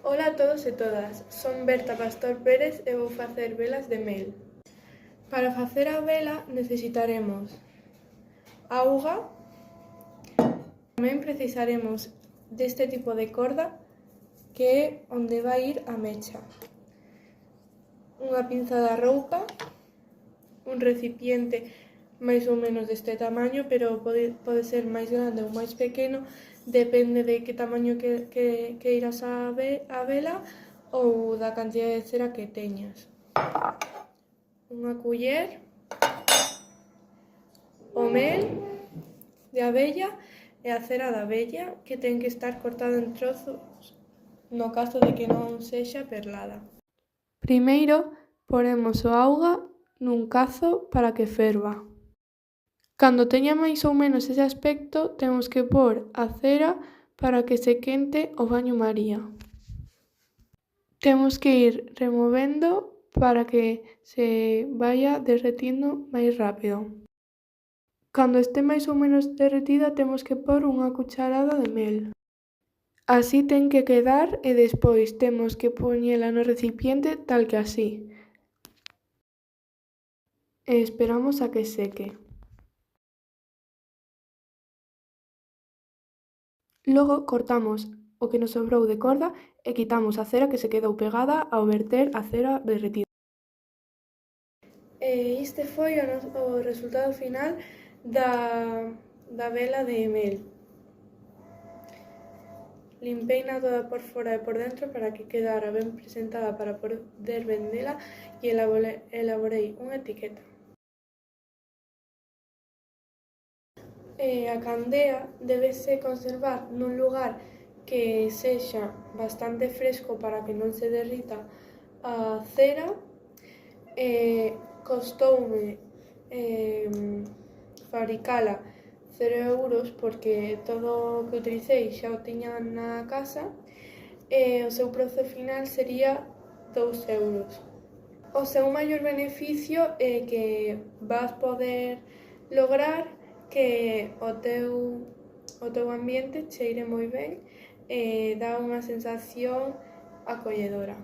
Ola a todos e todas, son Berta Pastor Pérez e vou facer velas de mel. Para facer a vela necesitaremos auga, tamén precisaremos deste tipo de corda que é onde vai ir a mecha, unha pinza da roupa, un recipiente máis ou menos deste tamaño, pero pode ser máis grande ou máis pequeno, depende de que tamaño que irás a vela ou da cantidade de cera que teñas. Unha culler, o mel de abella e a cera da abella, que ten que estar cortada en trozos no caso de que non sexa perlada. Primeiro, poremos o auga nun cazo para que ferva. Cando teña máis ou menos ese aspecto, temos que pôr a cera para que se quente o baño María. Temos que ir removendo para que se vaya derretindo máis rápido. Cando este máis ou menos derretida, temos que pôr unha cucharada de mel. Así ten que quedar e despois temos que poñela no recipiente tal que así. E esperamos a que seque. Logo cortamos o que nos sobrou de corda e quitamos a cera que se quedou pegada ao verter a cera derretida. Este foi o resultado final da vela de mel. Limpeina toda por fora e por dentro para que quedara ben presentada para poder vendela e elaborei unha etiqueta. A candea débese conservar nun lugar que sexa bastante fresco para que non se derrita a cera. Costoume fabricala 0 € porque todo o que utilicei xa o tiña na casa e o seu prezo final sería 2 €. O seu maior beneficio é que vas poder lograr que o teu ambiente cheire moi ben e dá unha sensación acolledora.